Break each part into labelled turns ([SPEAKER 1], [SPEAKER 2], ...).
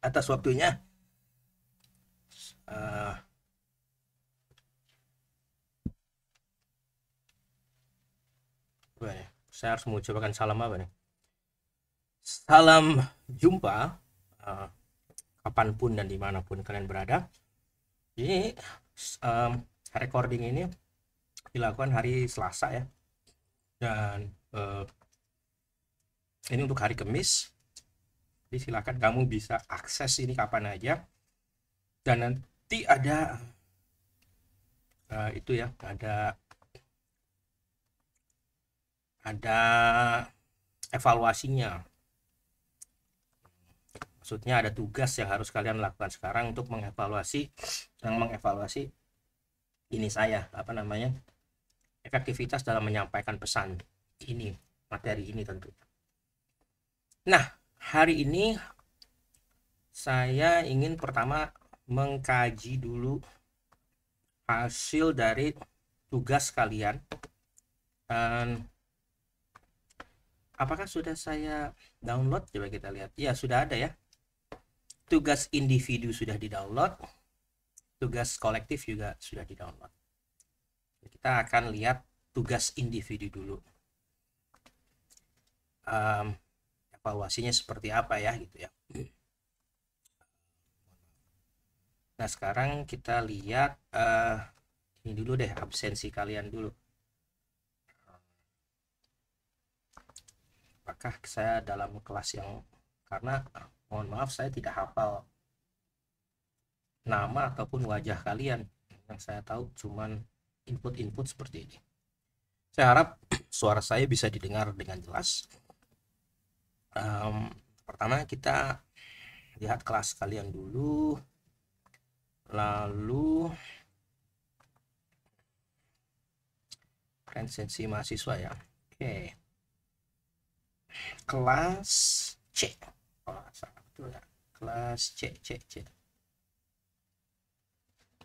[SPEAKER 1] Atas waktunya. Eh, Apa nih? Saya harus mengucapkan salam apa nih? Salam jumpa eh, kapanpun dan dimanapun kalian berada. Ini em, recording ini dilakukan hari Selasa ya, dan ini untuk hari Kamis. Jadi silakan kamu bisa akses ini kapan aja, dan nanti ada itu ya, ada evaluasinya. Maksudnya ada tugas yang harus kalian lakukan sekarang untuk mengevaluasi ini saya apa namanya, efektivitas dalam menyampaikan pesan ini, materi ini tentu. Nah, hari ini saya ingin pertama mengkaji dulu hasil dari tugas kalian, dan apakah sudah saya download, coba kita lihat. Ya, sudah ada ya. Tugas individu sudah di-download, tugas kolektif juga sudah di-download. Kita akan lihat tugas individu dulu. Um, Evaluasinya seperti apa ya gitu ya. Nah, sekarang kita lihat ini dulu deh, absensi kalian dulu. Apakah saya dalam kelas yang, karena mohon maaf saya tidak hafal nama ataupun wajah kalian. Yang saya tahu cuman input-input seperti ini. Saya harap suara saya bisa didengar dengan jelas. Pertama kita lihat kelas kalian dulu, lalu presensi mahasiswa ya. Oke, kelas C. Oh, salah betul ya. Kelas C.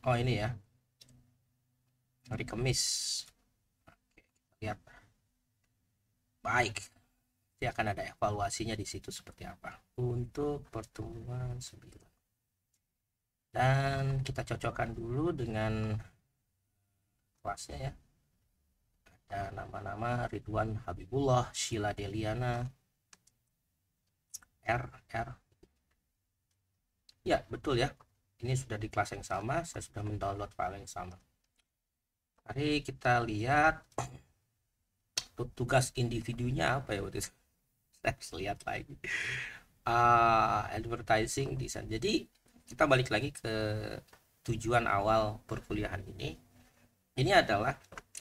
[SPEAKER 1] Oh, ini ya, hari Kamis. Oke, lihat. Baik, nanti akan ada evaluasinya di situ seperti apa untuk pertemuan 9. Dan kita cocokkan dulu dengan kelasnya ya. Ada nama-nama Ridwan Habibullah, Sheila Deliana, R. Ya, betul ya. Ini sudah di kelas yang sama, saya sudah mendownload file yang sama. Mari kita lihat tugas individunya apa ya waktu itu. Saya harus lihat lagi. Advertising design. Jadi kita balik lagi ke tujuan awal perkuliahan ini. Ini adalah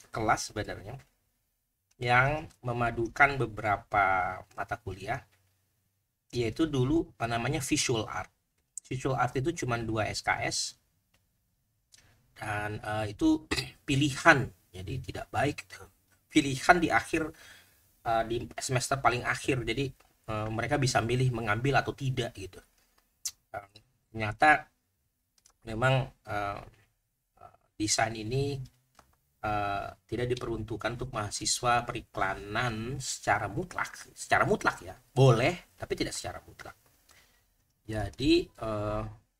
[SPEAKER 1] kelas sebenarnya yang memadukan beberapa mata kuliah, yaitu dulu namanya visual art. Visual art itu cuma 2 SKS, dan itu pilihan, jadi tidak baik pilihan di akhir, di semester paling akhir, jadi mereka bisa milih mengambil atau tidak gitu. Ternyata memang desain ini tidak diperuntukkan untuk mahasiswa periklanan secara mutlak ya, boleh tapi tidak secara mutlak. Jadi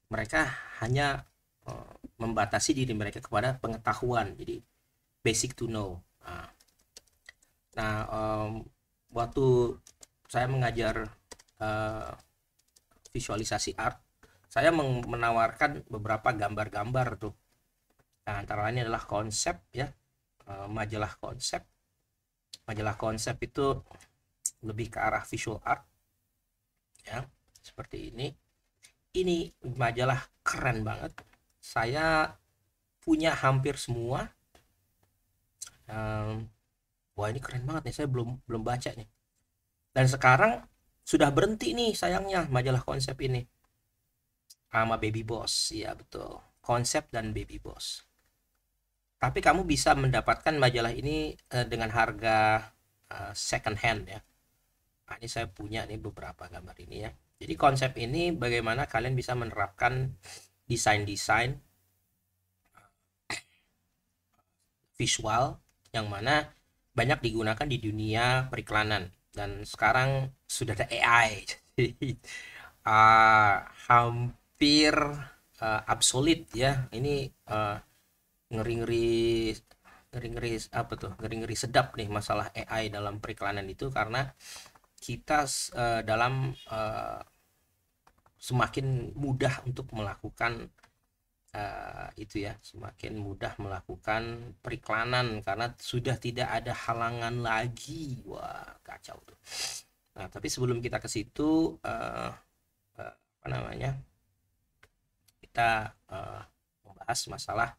[SPEAKER 1] mereka hanya membatasi diri mereka kepada pengetahuan, jadi basic to know. Nah, waktu saya mengajar uh, visualisasi art, saya menawarkan beberapa gambar-gambar tuh. Nah, antara lain adalah konsep ya, majalah konsep. Majalah konsep itu lebih ke arah visual art ya, seperti ini. Ini majalah keren banget. Saya punya hampir semua. Wah, ini keren banget nih, saya belum belum baca nih. Dan sekarang sudah berhenti nih sayangnya majalah konsep ini sama Baby Boss. Iya betul, konsep dan Baby Boss. Tapi kamu bisa mendapatkan majalah ini dengan harga second hand ya. Nah, ini saya punya nih beberapa gambar ini ya. Jadi konsep ini bagaimana kalian bisa menerapkan desain-desain visual yang mana banyak digunakan di dunia periklanan, dan sekarang sudah ada AI. Jadi hampir obsolete ya. Ini ngeri-ngeri ngeri-ngeri apa tuh? Ngeri-ngeri sedap nih masalah AI dalam periklanan itu, karena kita dalam semakin mudah untuk melakukan itu ya, semakin mudah melakukan periklanan karena sudah tidak ada halangan lagi. Wah, kacau tuh. Nah, tapi sebelum kita ke situ, apa namanya, kita membahas masalah,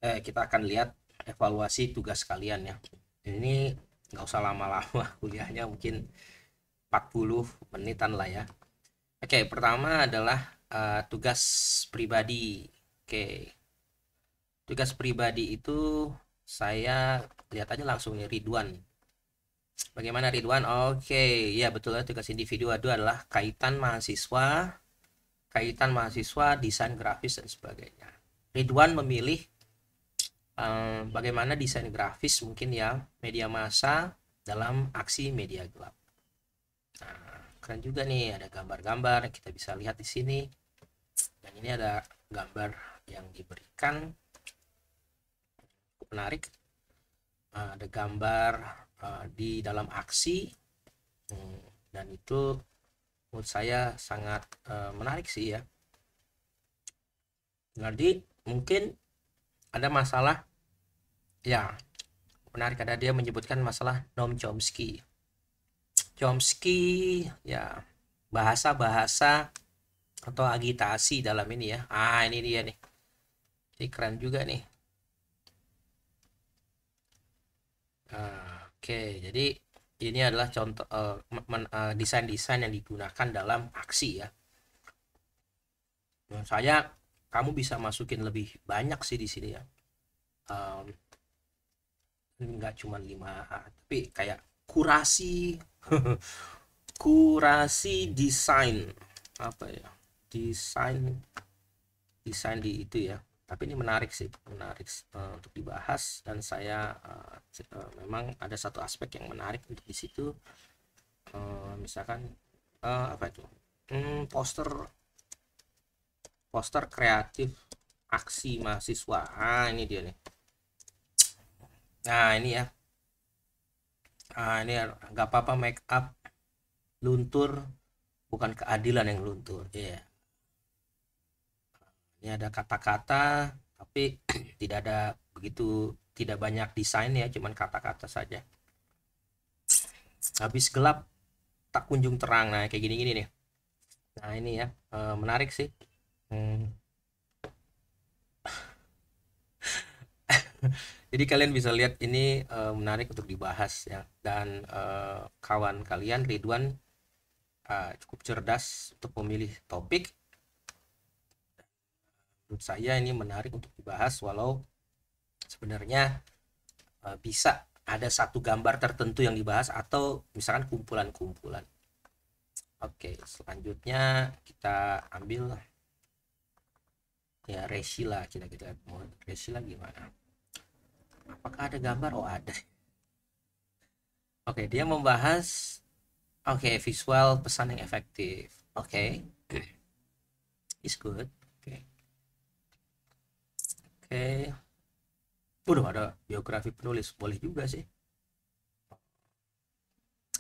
[SPEAKER 1] kita akan lihat evaluasi tugas kalian ya. Ini nggak usah lama-lama, kuliahnya mungkin 40 menitan lah ya. Oke, pertama adalah tugas pribadi. Oke, tugas pribadi itu saya lihat aja langsung nih, Ridwan. Bagaimana Ridwan? Oke, ya betul ya, tugas individu itu adalah kaitan mahasiswa, desain grafis dan sebagainya. Ridwan memilih bagaimana desain grafis mungkin ya media massa dalam aksi media gelap. Nah, keren juga nih, ada gambar-gambar yang kita bisa lihat di sini. Dan ini ada gambar yang diberikan, cukup menarik. Ada gambar di dalam aksi, dan itu menurut saya sangat menarik sih ya. Jadi mungkin ada masalah ya, menarik, ada dia menyebutkan masalah Noam Chomsky ya, bahasa-bahasa atau agitasi dalam ini ya. Ini dia nih, ini keren juga nih. Oke, jadi ini adalah contoh desain-desain yang digunakan dalam aksi ya. Menurut saya kamu bisa masukin lebih banyak sih di sini ya. Nggak cuma 5, tapi kayak kurasi kurasi desain apa ya, desain di itu ya. Tapi ini menarik sih, menarik untuk dibahas, dan saya memang ada satu aspek yang menarik untuk di situ. Misalkan apa itu, poster kreatif aksi mahasiswa. Ini dia nih. Nah, ini ya. Ini nggak apa-apa, make up luntur, bukan keadilan yang luntur. Iya. Ini ada kata-kata, tapi tidak ada tidak banyak desain ya, cuman kata-kata saja. Habis gelap tak kunjung terang. Nah, kayak gini-gini nih. Nah, ini ya, menarik sih. Jadi kalian bisa lihat ini menarik untuk dibahas ya, dan kawan kalian Ridwan cukup cerdas untuk memilih topik. Menurut saya ini menarik untuk dibahas, walau sebenarnya bisa ada satu gambar tertentu yang dibahas atau misalkan kumpulan-kumpulan. Oke, selanjutnya kita ambil ya Resila. Kita mau Resila gimana? Apakah ada gambar? Oh, ada. Oke, dia membahas visual pesan yang efektif. Oke. It's good. Oke. Udah ada biografi penulis, boleh juga sih.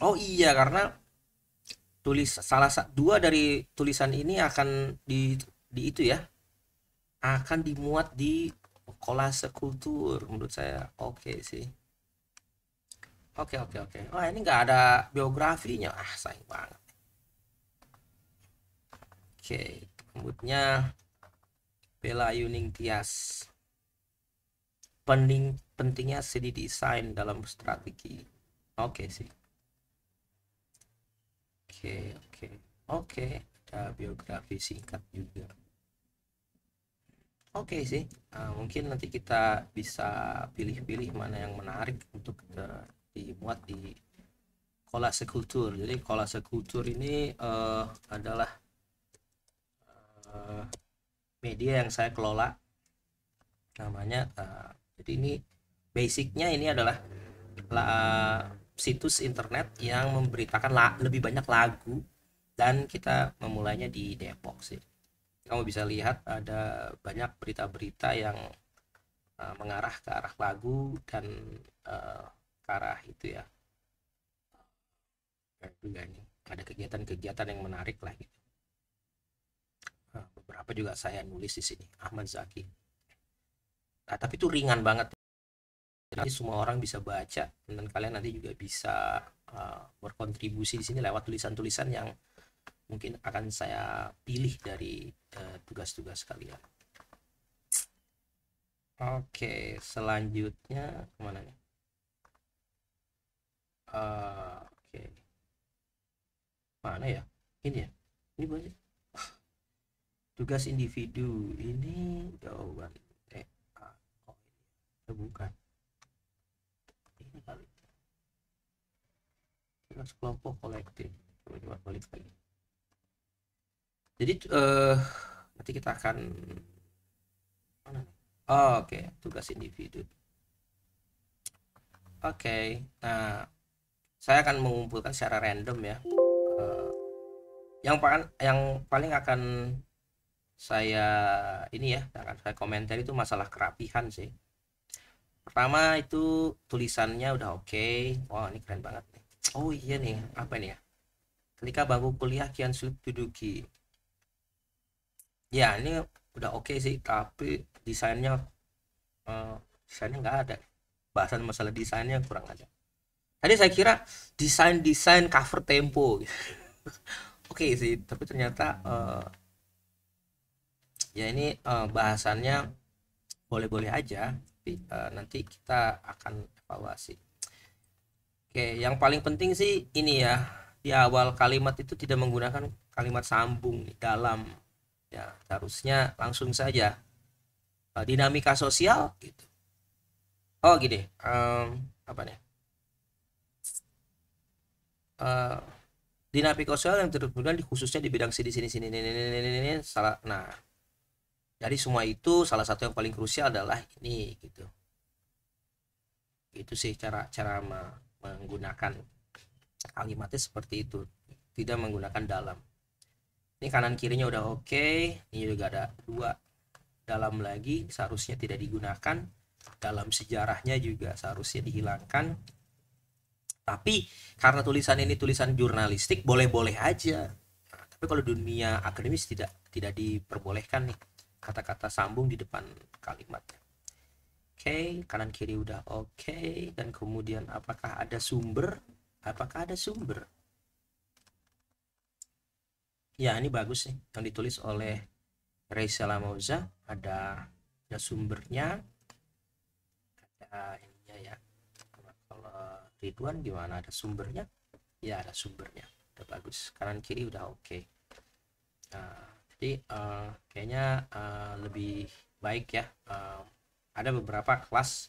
[SPEAKER 1] Oh iya, karena dua dari tulisan ini akan di itu ya, akan dimuat di kolase kultur. Menurut saya oke sih. Oke. Oh, ini nggak ada biografinya, sayang banget. Oke, rambutnya Bella Yuning Tias. Pentingnya seni desain dalam strategi. Oke sih. Oke, ada biografi singkat juga. Oke sih, mungkin nanti kita bisa pilih-pilih mana yang menarik untuk dimuat di kolase kultur. Jadi kolase kultur ini adalah media yang saya kelola, namanya jadi ini basicnya ini adalah situs internet yang memberitakan lebih banyak lagu dan kita memulainya di Depok sih. Kamu bisa lihat ada banyak berita-berita yang mengarah ke arah lagu dan ke arah itu ya. Juga nih ada kegiatan-kegiatan yang menarik lah gitu. Beberapa juga saya nulis di sini, Ahmad Zaki. Nah, tapi itu ringan banget. Jadi semua orang bisa baca dan kalian nanti juga bisa berkontribusi di sini lewat tulisan-tulisan yang mungkin akan saya pilih dari tugas-tugas kalian. Oke, selanjutnya kemana nih? Oke, mana ya? Ini ya? Ini banyak. Tugas individu ini jawaban. Oh, ini bukan. Ini kali. Tugas kelompok kolektif. Coba balik lagi. Jadi nanti kita akan mana? Oh, oke, tugas individu. Oke, nah saya akan mengumpulkan secara random ya. Yang paling akan saya ini ya, akan saya komentar itu masalah kerapihan sih. Pertama itu tulisannya udah oke. Wah, ini keren banget nih. Oh iya nih, apa nih ya? Ketika bangku kuliah kian sulit duduki. Ya, ini udah oke sih, tapi desainnya nggak ada. Bahasan masalah desainnya kurang ada. Tadi saya kira desain cover Tempo. Oke sih, tapi ternyata ya ini bahasannya boleh-boleh aja, tapi nanti kita akan evaluasi. Oke, yang paling penting sih ini ya, di awal kalimat itu tidak menggunakan kalimat sambung di dalam, ya harusnya langsung saja dinamika sosial gitu. Oh gini, apa nih? Uh, Dinamika sosial yang terkemudian khususnya di bidang sini salah. Nah, dari semua itu salah satu yang paling krusial adalah ini gitu. Itu sih cara menggunakan kalimatnya seperti itu, tidak menggunakan dalam. Ini kanan kirinya udah oke. Ini juga ada dua dalam lagi, seharusnya tidak digunakan. Dalam sejarahnya juga seharusnya dihilangkan. Tapi karena tulisan ini tulisan jurnalistik, boleh-boleh aja. Nah, tapi kalau dunia akademis tidak diperbolehkan nih kata-kata sambung di depan kalimatnya. Oke, kanan kiri udah oke. Dan kemudian apakah ada sumber? Apakah ada sumber? Ya, ini bagus nih yang ditulis oleh Reza Lamouza. Ada sumbernya. Ada ininya ya. Kalau Ridwan gimana, ada sumbernya? Ya, ada sumbernya, udah bagus. Kanan kiri udah oke. Jadi kayaknya lebih baik ya. Ada beberapa kelas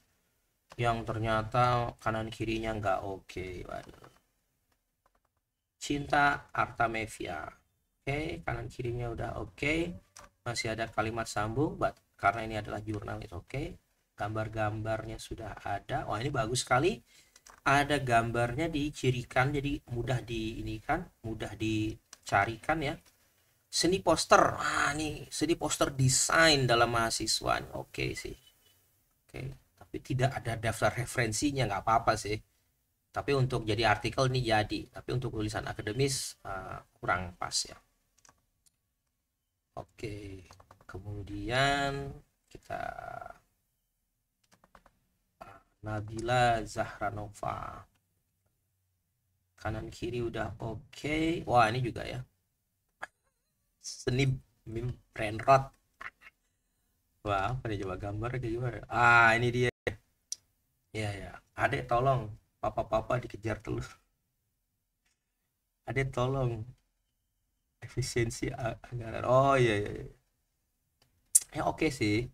[SPEAKER 1] yang ternyata kanan kirinya nggak oke. Waduh. Cinta Artamevia, oke, kanan kirinya udah oke. Masih ada kalimat sambung, karena ini adalah jurnalis, oke. Gambar-gambarnya sudah ada. Wah, ini bagus sekali. Ada gambarnya dicirikan, jadi mudah diinikan, mudah dicarikan ya. Seni poster, nih seni poster desain dalam mahasiswa, oke sih, oke. Tapi tidak ada daftar referensinya, nggak apa-apa sih. Tapi untuk jadi artikel ini jadi, tapi untuk tulisan akademis kurang pas ya. Oke, kemudian kita Nabila Zahranova, kanan kiri udah oke. Wah, ini juga ya, seni meme brainrot. Wah, apa nih, coba gambar kayak gimana? Ini dia ya. Adek tolong, papa dikejar telur. Adek tolong, efisiensi anggaran. Oh iya. Ya oke sih.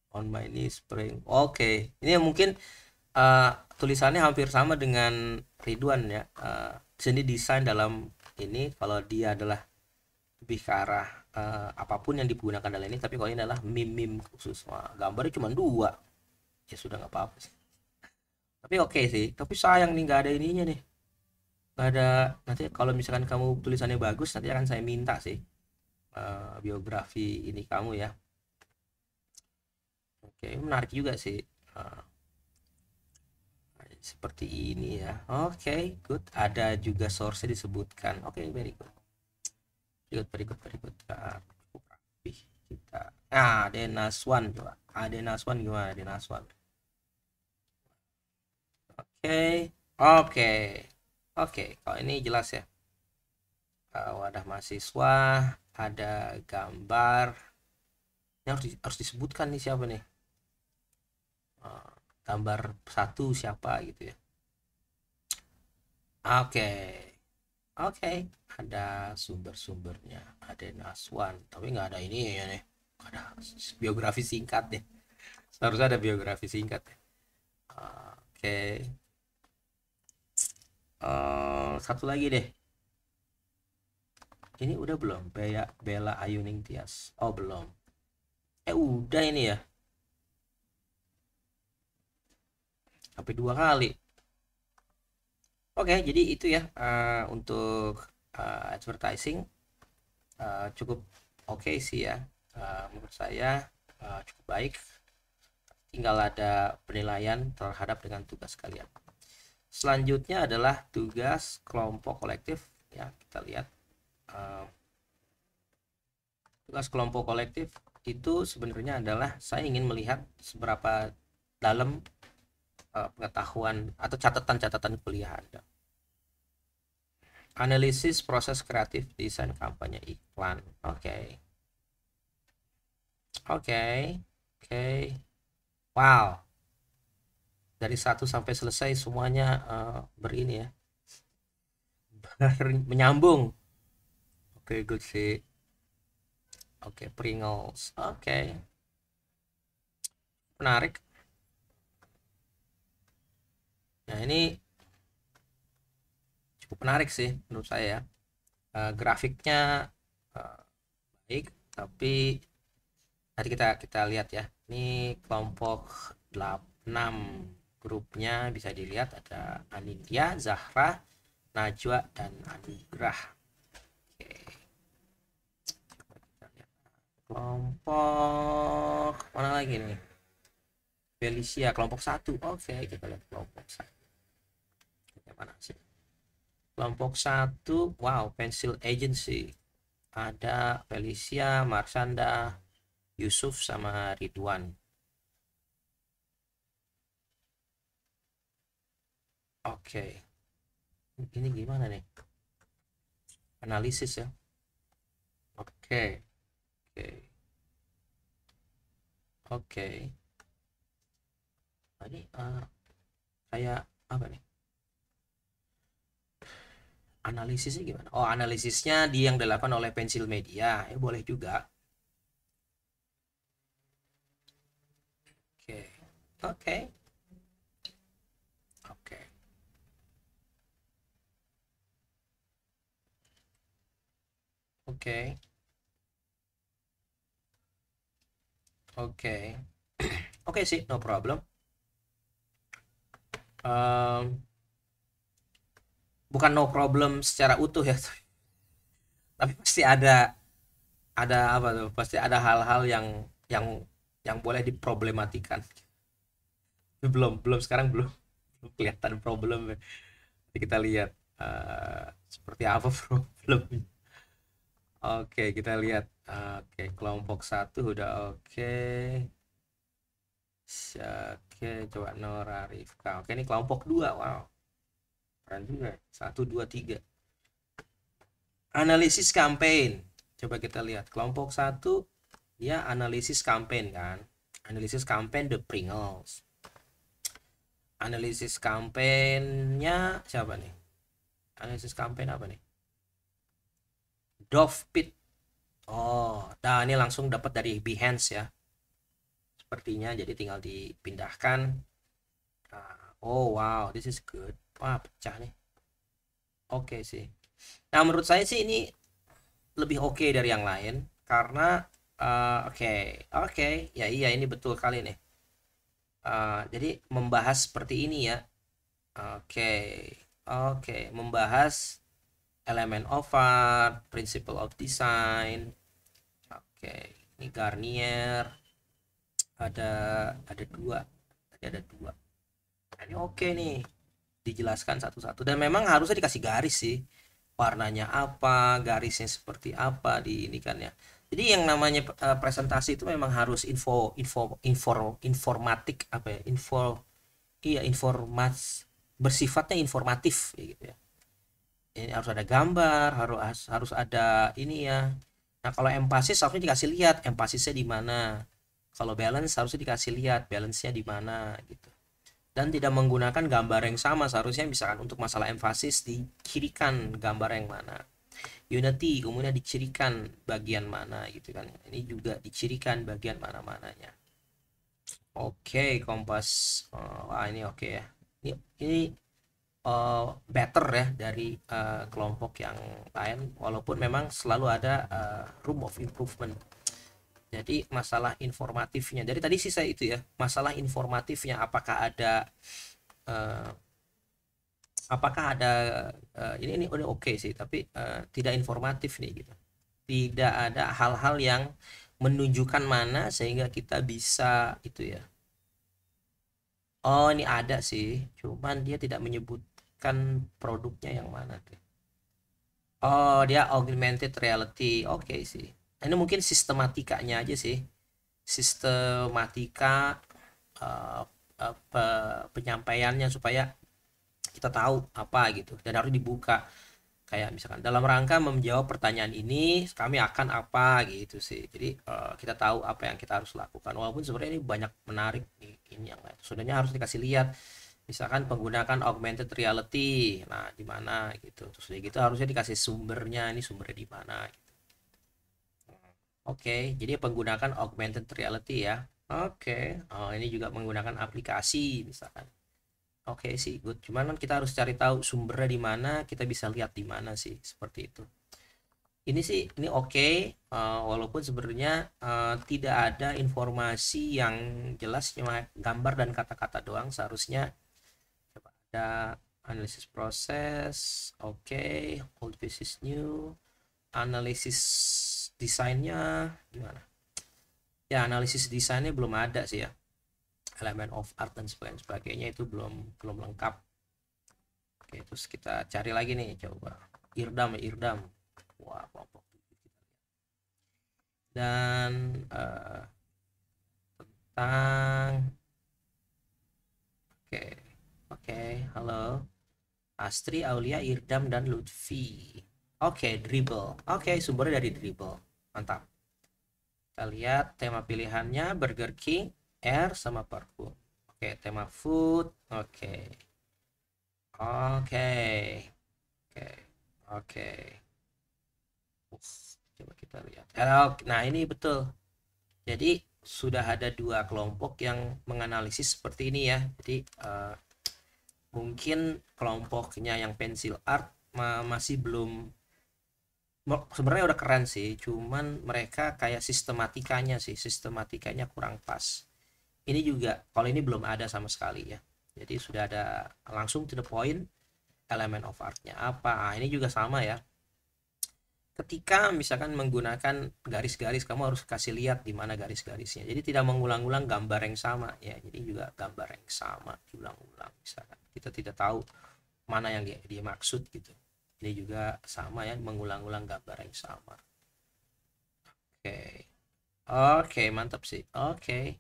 [SPEAKER 1] On my knee spring. Oke, ini mungkin tulisannya hampir sama dengan Ridwan ya. Seni desain dalam ini, kalau dia adalah lebih ke arah apapun yang digunakan dalam ini, tapi kalau ini adalah meme khusus. Wah, gambarnya cuma 2, ya sudah nggak apa-apa sih. Tapi oke sih, tapi sayang nih nggak ada ininya nih, Nggak ada. Nanti kalau misalkan kamu tulisannya bagus, nanti akan saya minta sih biografi ini kamu ya. Oke, menarik juga sih. Eh, Seperti ini ya. Oke, good. Ada juga source disebutkan. Oke, very good. Very good, very good. Cukup rapi kita. Nah, Denaswan coba. Denaswan gimana Denaswan? Oke, oke, oke. Kalau ini jelas ya. Wadah mahasiswa, ada gambar. Ini harus disebutkan nih siapa nih. Eh, Gambar satu siapa gitu ya. Oke, oke. Ada sumber-sumbernya. Ada Naswan, tapi nggak ada ini ya nih. Nggak ada biografi singkat deh. Seharusnya ada biografi singkat ya. Oke. Satu lagi deh. Ini udah belum? Bella Ayuning Tias. Oh, belum. Udah ini ya. Sampai 2 kali. Oke, jadi itu ya untuk advertising cukup oke sih ya. Menurut saya cukup baik. Tinggal ada penilaian terhadap dengan tugas kalian. Selanjutnya adalah tugas kelompok kolektif ya, kita lihat. Tugas kelompok kolektif itu sebenarnya adalah saya ingin melihat seberapa dalam pengetahuan atau catatan-catatan kuliah Anda. Analisis proses kreatif desain kampanye iklan. Oke. Oke. Oke. Wow. Dari 1 sampai selesai semuanya berini ya. Menyambung. Oke, good sih. Oke, Pringles. Oke. Menarik. Nah, ini cukup menarik sih menurut saya. Grafiknya baik, tapi nanti kita lihat ya. Ini kelompok 6 grupnya bisa dilihat ada Anindya, Zahra, Najwa, dan Anugrah. Oke. Coba kita lihat. Kelompok mana lagi nih? Felicia, kelompok 1. Oke, kita lihat kelompok 1. Mana sih? Kelompok 1, wow, Pencil Agency. Ada Felicia, Marsanda, Yusuf, sama Ridwan. Oke. Ini gimana nih? Analisis ya. Oke. Oke. Oke. Ini kayak apa nih? Analisisnya gimana? Oh, analisisnya yang dilakukan oleh Pensil Media. Boleh juga. Oke. Oke. Oke. Oke. Oke. Oke sih, no problem. Bukan no problem secara utuh ya, tapi pasti ada apa tuh? Pasti ada hal-hal yang yang boleh diproblematikan. Belum belum sekarang belum kelihatan problem. Nanti kita lihat seperti apa problemnya. Oke, kita lihat. Oke, kelompok 1 udah oke. Oke, coba Nora Rifka. Oke, ini kelompok 2. Wow, keren juga. 1, 2, 3. Analisis campaign. Coba kita lihat. Kelompok 1 ya analisis campaign kan. Analisis campaign The Pringles. Analisis campaign-nya siapa nih? Analisis campaign apa nih? Dove Pit. Oh, nah ini langsung dapat dari Behance ya. Sepertinya jadi tinggal dipindahkan. Oh wow, this is good. Wah, pecah nih. Oke sih. Nah, menurut saya sih ini lebih oke dari yang lain karena oke, oke, ya iya ini betul kali nih. Jadi membahas seperti ini ya. Oke, Oke, membahas elemen of art, principle of design. Oke, ini Garnier ada dua, tadi ada dua. Nah, ini oke nih, dijelaskan satu-satu dan memang harusnya dikasih garis sih, warnanya apa, garisnya seperti apa di ini kan ya. Jadi yang namanya presentasi itu memang harus informatik apa ya, iya informas bersifatnya informatif gitu ya. Ini harus ada gambar, harus ada ini ya. Nah, kalau empasis harusnya dikasih lihat empasisnya di mana. Kalau balance harusnya dikasih lihat balance-nya di mana gitu. Dan tidak menggunakan gambar yang sama, seharusnya misalkan untuk masalah empasis dicirikan gambar yang mana. Unity kemudian dicirikan bagian mana gitu kan. Ini juga dicirikan bagian mana-mananya. Oke, Kompas. Wah, ini oke ya. Ini better ya dari kelompok yang lain, walaupun memang selalu ada room of improvement. Jadi masalah informatifnya, jadi tadi sih saya itu ya, masalah informatifnya uh, apakah ada ini udah oke sih, tapi tidak informatif nih gitu, tidak ada hal-hal yang menunjukkan mana sehingga kita bisa itu ya. Oh, ini ada sih, cuman dia tidak menyebutkan produknya yang mana tuh. Oh, dia augmented reality. Oke sih. Ini mungkin sistematikanya aja sih. Sistematika eh, penyampaiannya supaya kita tahu apa gitu dan harus dibuka. Kayak misalkan dalam rangka menjawab pertanyaan ini kami akan apa gitu sih. Jadi kita tahu apa yang kita harus lakukan. Walaupun sebenarnya ini banyak menarik ini yang lain. Sebenarnya harus dikasih lihat misalkan menggunakan augmented reality, nah di mana gitu, terus gitu harusnya dikasih sumbernya, ini sumbernya di mana gitu. Oke, jadi menggunakan augmented reality ya. Oke, oh ini juga menggunakan aplikasi misalkan. Oke sih, good, cuman kan kita harus cari tahu sumbernya di mana, kita bisa lihat di mana sih, seperti itu. Ini sih ini oke, walaupun sebenarnya tidak ada informasi yang jelas, cuma gambar dan kata-kata doang. Seharusnya ada analisis proses, oke, old versus new, analisis desainnya gimana ya, analisis desainnya belum ada sih ya, elemen of art dan sebagainya itu belum belum lengkap. Oke, terus kita cari lagi nih, coba Irdam. Wah, kelompok dan tentang oke, oke, halo Astri, Aulia, Irdam, dan Lutfi. Oke, dribble. Oke, sumbernya dari dribble. Mantap. Kita lihat tema pilihannya Burger King, Air, sama parfum. Oke, tema food. Oke. Oke. Oke. Oke. Coba kita lihat. Nah, ini betul. Jadi sudah ada dua kelompok yang menganalisis seperti ini ya. Jadi mungkin kelompoknya yang pensil art masih belum, sebenarnya udah keren sih, cuman mereka kayak sistematikanya kurang pas. Ini juga kalau ini belum ada sama sekali ya, jadi sudah ada langsung to the point, elemen of artnya apa. Ini juga sama ya, ketika misalkan menggunakan garis-garis kamu harus kasih lihat di mana garis-garisnya, jadi tidak mengulang-ulang gambar yang sama ya. Jadi juga gambar yang sama diulang-ulang, misalkan kita tidak tahu mana yang dia maksud gitu. Ini juga sama ya, mengulang-ulang gambar yang sama. Oke, oke, mantap sih. Oke,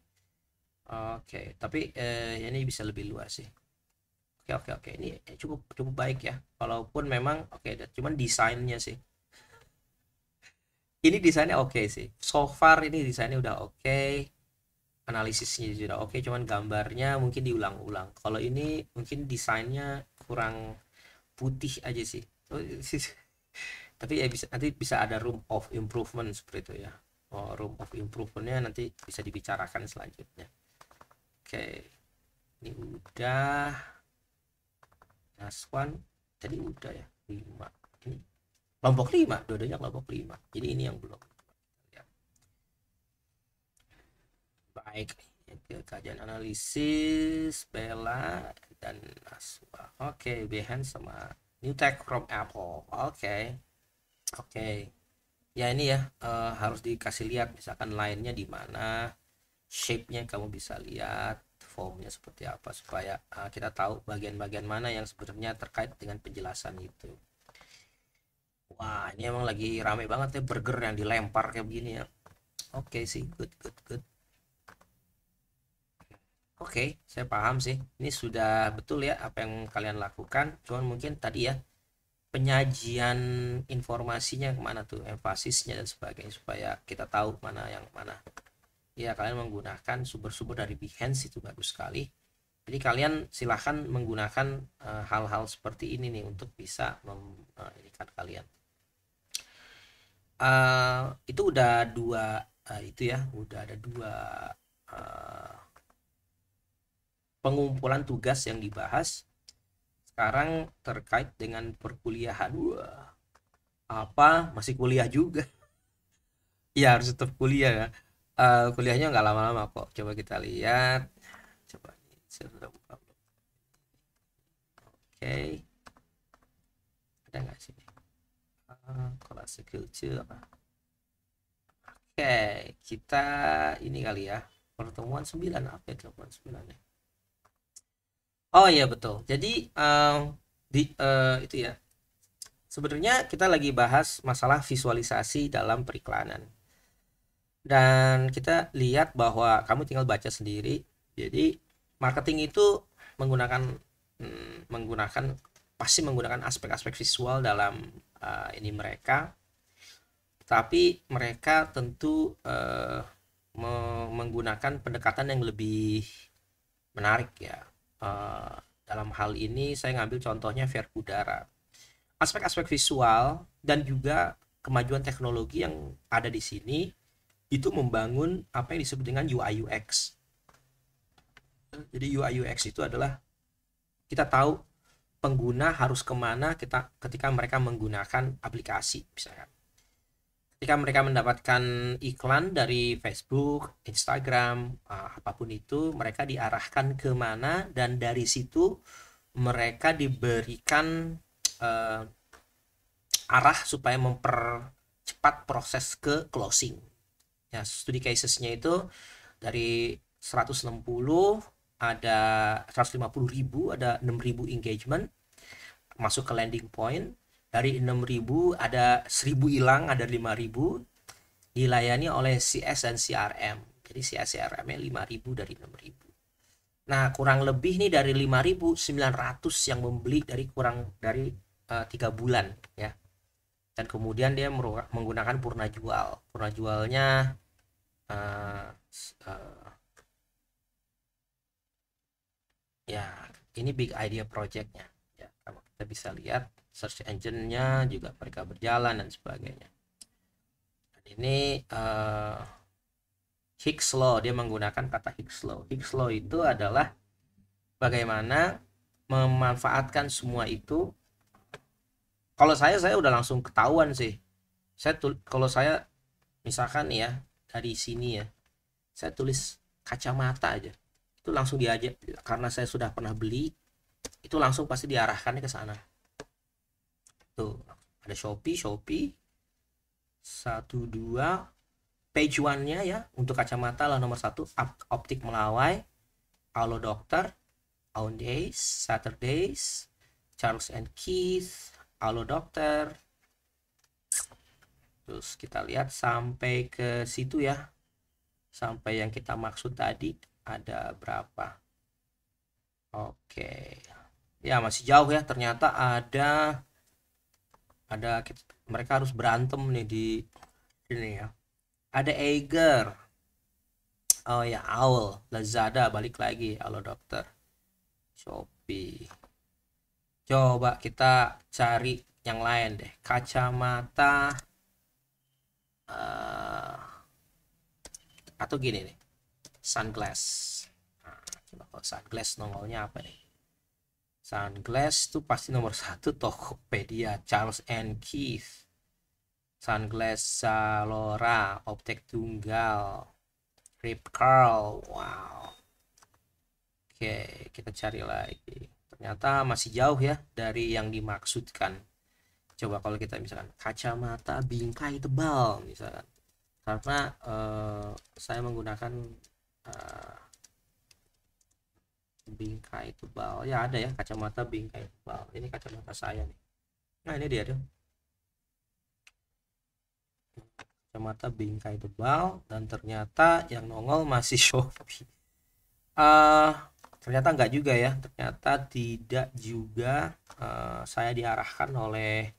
[SPEAKER 1] oke, tapi ini bisa lebih luas sih. Oke, ini cukup cukup baik ya, walaupun memang oke, cuman desainnya sih, ini desainnya oke sih, so far ini desainnya udah oke, analisisnya sudah oke, cuman gambarnya mungkin diulang-ulang. Kalau ini mungkin desainnya kurang putih aja sih. Tapi ya bisa, nanti bisa ada room of improvement seperti itu ya. Oh, room of improvementnya nanti bisa dibicarakan selanjutnya. Oke, ini udah last one, tadi udah ya 5. Ini kelompok 5, dua-duanya kelompok 5, jadi ini yang belum ya. Baik, kajian analisis Bella, dan oke, Behance sama New Tech from Apple. Oke. Oke. Ya ini ya, harus dikasih lihat misalkan line-nya di mana, shape-nya kamu bisa lihat, formnya seperti apa supaya kita tahu bagian-bagian mana yang sebenarnya terkait dengan penjelasan itu. Wah, ini emang lagi rame banget ya burger yang dilempar kayak begini ya. Oke sih, good good good. Oke, saya paham sih. Ini sudah betul ya apa yang kalian lakukan. Cuman mungkin tadi ya penyajian informasinya kemana tuh, emfasisnya dan sebagainya supaya kita tahu mana yang mana. Ya, kalian menggunakan sumber-sumber dari Behance itu bagus sekali. Jadi kalian silahkan menggunakan hal-hal seperti ini nih untuk bisa meminikan kalian. Itu udah dua itu ya, udah ada dua uh, pengumpulan tugas yang dibahas. Sekarang terkait dengan perkuliahan. Wah, apa masih kuliah juga? Iya, harus tetap kuliah ya. Kuliahnya nggak lama-lama kok. Coba kita lihat. Coba saya sudah buka. Oke, ada nggak sih? Kelas culture. Oke, kita ini kali ya. Pertemuan 9 apa ya, pertemuan 9 ya? Oh iya betul. Jadi itu ya. Sebenarnya kita lagi bahas masalah visualisasi dalam periklanan. Dan kita lihat bahwa kamu tinggal baca sendiri. Jadi marketing itu menggunakan menggunakan pasti menggunakan aspek-aspek visual dalam ini mereka. Tapi mereka tentu menggunakan pendekatan yang lebih menarik ya. Dalam hal ini saya ngambil contohnya Verkudara. Aspek-aspek visual dan juga kemajuan teknologi yang ada di sini itu membangun apa yang disebut dengan UI UX. Jadi UI UX itu adalah kita tahu pengguna harus kemana ketika mereka menggunakan aplikasi misalkan. Ketika mereka mendapatkan iklan dari Facebook, Instagram, apapun itu, mereka diarahkan kemana dan dari situ mereka diberikan arah supaya mempercepat proses ke closing. Ya, studi casesnya itu dari 160 ada 150.000, ada 6.000 engagement masuk ke landing point. Dari 6.000 ada 1.000 hilang, ada 5.000 dilayani oleh CS dan CRM. Jadi CS CRM-nya 5.000 dari 6.000. Nah, kurang lebih nih dari 5.900 yang membeli dari kurang dari 3 bulan ya. Dan kemudian dia menggunakan purna jual. Purna jualnya ya ini big idea projectnya ya. Kalau kita bisa lihat search engine-nya juga mereka berjalan dan sebagainya. Dan ini Hicks Law, dia menggunakan kata Hicks Law. Hicks Law itu adalah bagaimana memanfaatkan semua itu. Kalau saya udah langsung ketahuan sih. Kalau saya misalkan ya dari sini ya, saya tulis kacamata aja. Itu langsung diajak karena saya sudah pernah beli, itu langsung pasti diarahkannya ke sana. Tuh, ada Shopee 12 page one-nya ya untuk kacamata lah nomor 1 Optik Melawai, Alo Dokter, Owndays, Saturdays, Charles and Keith, Alo Dokter. Terus kita lihat sampai ke situ ya, sampai yang kita maksud tadi ada berapa. Oke ya, masih jauh ya, ternyata ada mereka harus berantem nih di sini ya. Ada Eiger, oh ya, Owl, Lazada, balik lagi, Alo Dokter, Shopee. Coba kita cari yang lain deh, kacamata atau gini nih, sunglass. Nah, coba kalau sunglass nongolnya apa nih? Sunglass tuh pasti nomor 1 Tokopedia, Charles and Keith. Sunglass Zalora, Optik Tunggal, Rip Curl. Wow. Oke, kita cari lagi. Ternyata masih jauh ya dari yang dimaksudkan. Coba kalau kita misalkan kacamata bingkai tebal misalkan. Karena saya menggunakan eh, bingkai tebal. Ya ada ya kacamata bingkai tebal. Ini kacamata saya nih. Nah, ini dia tuh. Kacamata bingkai tebal dan ternyata yang nongol masih Shopee. eh Ternyata enggak juga ya. Ternyata tidak juga saya diarahkan oleh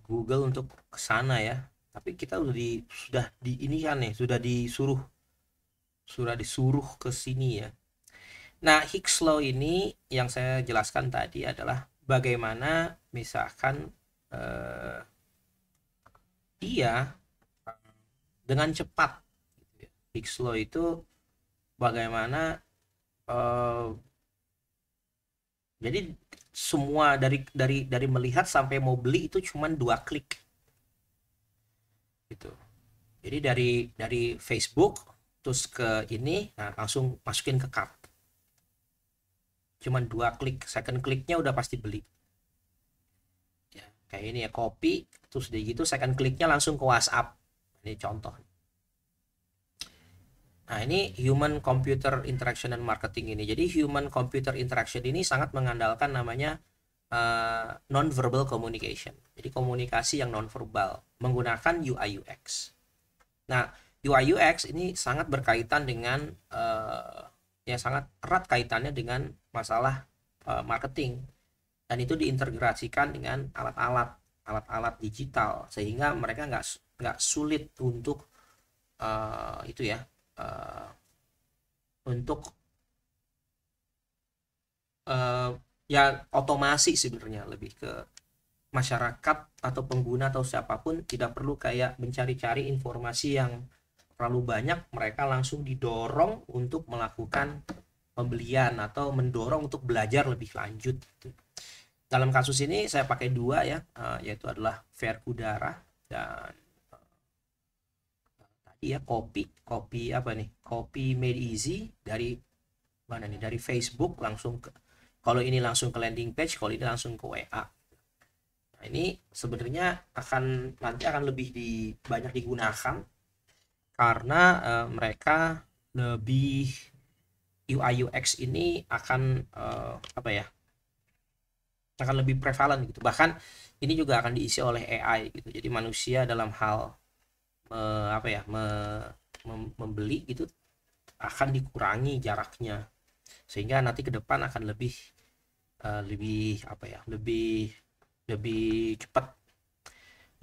[SPEAKER 1] Google untuk ke sana ya. Tapi kita sudah di ini kan nih, sudah disuruh ke sini ya. Nah, Higgs Law ini yang saya jelaskan tadi adalah bagaimana misalkan eh, dia dengan cepat gitu ya. Higgs Law itu bagaimana eh, jadi semua dari melihat sampai mau beli itu cuma 2 klik gitu. Jadi dari Facebook terus ke ini, nah langsung masukin ke cart. Cuman 2 klik, second kliknya udah pasti beli. Ya, kayak ini ya kopi, terus dia gitu second kliknya langsung ke WhatsApp. Ini contoh. Nah, ini human computer interaction dan marketing ini. Jadi human computer interaction ini sangat mengandalkan namanya non-verbal communication. Jadi komunikasi yang non-verbal menggunakan UI UX. Nah, UI UX ini sangat berkaitan dengan ya sangat erat kaitannya dengan masalah marketing, dan itu diintegrasikan dengan alat-alat digital sehingga mereka nggak sulit untuk itu ya untuk uh, ya otomasi sebenarnya, lebih ke masyarakat atau pengguna atau siapapun tidak perlu kayak mencari-cari informasi yang terlalu banyak, mereka langsung didorong untuk melakukan pembelian atau mendorong untuk belajar lebih lanjut. Dalam kasus ini saya pakai dua ya, yaitu adalah Verkudara dan tadi ya kopi apa nih, kopi made easy dari mana nih, dari Facebook langsung ke, kalau ini langsung ke landing page, kalau ini langsung ke WA. Nah, ini sebenarnya nanti akan lebih banyak digunakan karena mereka lebih UI UX ini akan apa ya, akan lebih prevalent gitu. Bahkan ini juga akan diisi oleh AI gitu. Jadi manusia dalam hal apa ya, membeli gitu akan dikurangi jaraknya, sehingga nanti ke depan akan lebih apa ya, lebih lebih cepat.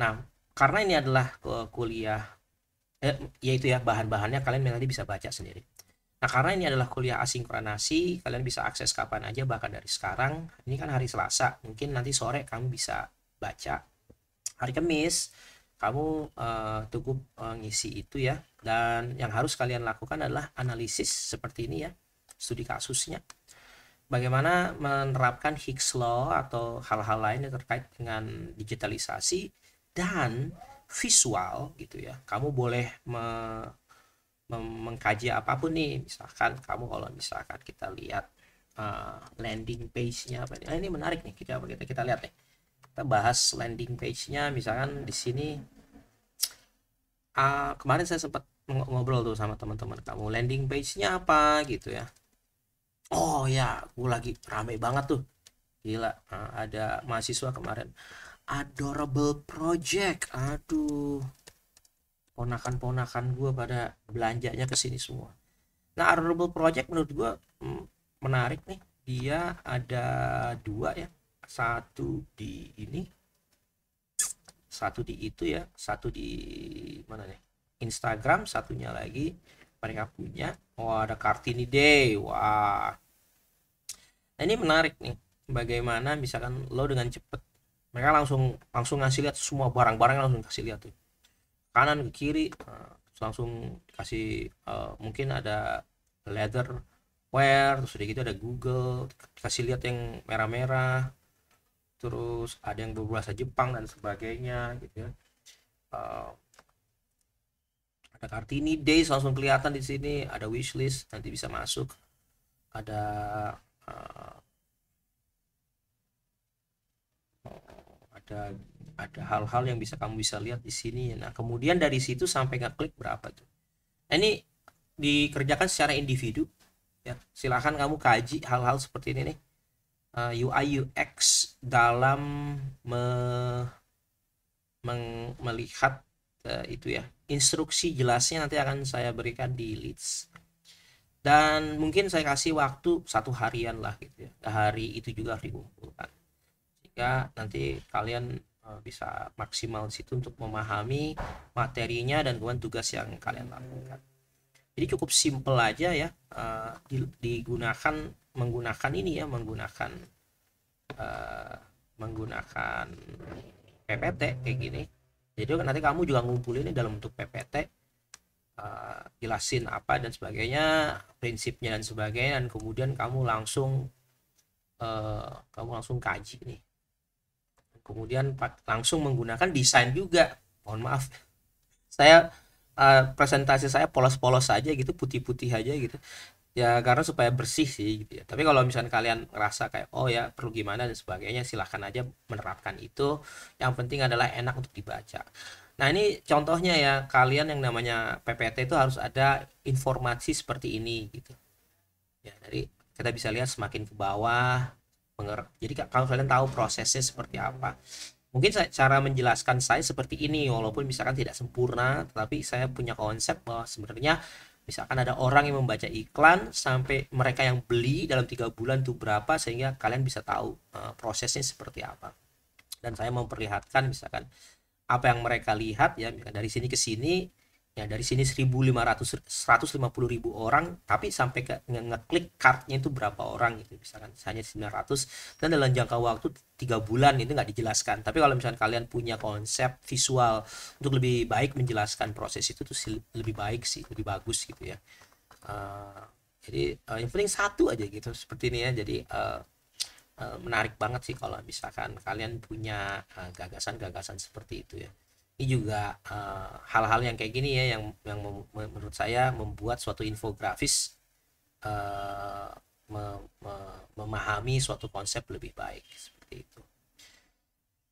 [SPEAKER 1] Nah, karena ini adalah kuliah yaitu ya bahan-bahannya kalian nanti bisa baca sendiri. Nah, karena ini adalah kuliah asinkronasi, kalian bisa akses kapan aja, bahkan dari sekarang. Ini kan hari Selasa, mungkin nanti sore kamu bisa baca. Hari Kamis, kamu cukup ngisi itu ya. Dan yang harus kalian lakukan adalah analisis seperti ini ya, studi kasusnya. Bagaimana menerapkan Higgs Law atau hal-hal lain yang terkait dengan digitalisasi dan visual gitu ya. Kamu boleh mengkaji apapun nih, misalkan kamu, kalau misalkan kita lihat landing page-nya apa nih, ini menarik nih, kita lihat nih, kita bahas landing page-nya. Misalkan di sini kemarin saya sempat ngobrol tuh sama teman-teman kamu, landing page-nya apa gitu ya. Oh ya, gue lagi rame banget tuh, gila. Ada mahasiswa kemarin, adorable project, aduh, ponakan-ponakan gue pada belanjanya ke sini semua. Nah, adorable project menurut gue menarik nih. Dia ada dua ya, satu di ini, satu di itu ya, satu di mana nih, Instagram, satunya lagi mereka punya. Wah, ada Kartini Day. Wah, nah ini menarik nih, bagaimana misalkan lo dengan cepet, mereka langsung langsung ngasih lihat semua barang-barang, langsung kasih lihat tuh kanan ke kiri, langsung kasih mungkin ada leather wear, terus udah gitu ada Google, kasih lihat yang merah-merah, terus ada yang berbahasa Jepang dan sebagainya gitu ya. Ada Kartini Days langsung kelihatan di sini, ada wishlist, nanti bisa masuk. ada uh, ada hal-hal yang kamu bisa lihat di sini. Nah, kemudian dari situ sampai ngeklik berapa tuh. Nah, ini dikerjakan secara individu ya. Silahkan kamu kaji hal-hal seperti ini nih. UI UX dalam melihat itu ya. Instruksi jelasnya nanti akan saya berikan di Leads. Dan mungkin saya kasih waktu 1 harian lah gitu ya. Hari itu juga harus dikumpulkan. Sehingga nanti kalian bisa maksimal di situ untuk memahami materinya dan kemudian tugas yang kalian lakukan. Jadi cukup simple aja ya, menggunakan ini ya, menggunakan PPT kayak gini. Jadi nanti kamu juga ngumpulin ini dalam bentuk PPT, jelasin apa dan sebagainya, prinsipnya dan sebagainya, dan kemudian kamu langsung kaji nih. Kemudian langsung menggunakan desain juga. Mohon maaf, saya presentasi saya polos-polos aja gitu, putih-putih aja gitu ya, karena supaya bersih sih gitu ya. Tapi kalau misalnya kalian ngerasa kayak oh ya perlu gimana dan sebagainya, silahkan aja menerapkan itu. Yang penting adalah enak untuk dibaca. Nah, ini contohnya ya, kalian yang namanya PPT itu harus ada informasi seperti ini gitu ya. Jadi kita bisa lihat semakin ke bawah, jadi kalau kalian tahu prosesnya seperti apa. Mungkin cara menjelaskan saya seperti ini, walaupun misalkan tidak sempurna, tetapi saya punya konsep bahwa sebenarnya misalkan ada orang yang membaca iklan sampai mereka yang beli dalam 3 bulan tuh berapa, sehingga kalian bisa tahu prosesnya seperti apa. Dan saya memperlihatkan misalkan apa yang mereka lihat ya, dari sini ke sini ya, dari sini 1.500 150.000 orang, tapi sampai ke ngeklik kartnya itu berapa orang gitu, misalkan hanya 900, dan dalam jangka waktu 3 bulan itu nggak dijelaskan. Tapi kalau misalkan kalian punya konsep visual untuk lebih baik menjelaskan proses itu tuh lebih baik sih, lebih bagus gitu ya. Jadi yang penting satu aja gitu seperti ini ya. Jadi menarik banget sih kalau misalkan kalian punya gagasan-gagasan seperti itu ya. Ini juga hal-hal yang kayak gini ya, yang menurut saya membuat suatu infografis memahami suatu konsep lebih baik seperti itu.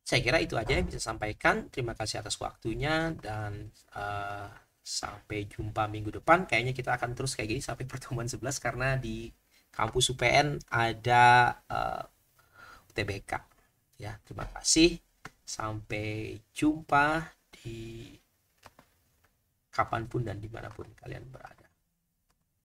[SPEAKER 1] Saya kira itu aja yang bisa sampaikan. Terima kasih atas waktunya, dan sampai jumpa minggu depan. Kayaknya kita akan terus kayak gini sampai pertemuan 11, karena di kampus UPN ada UTBK ya. Terima kasih, sampai jumpa di kapanpun dan dimanapun kalian berada.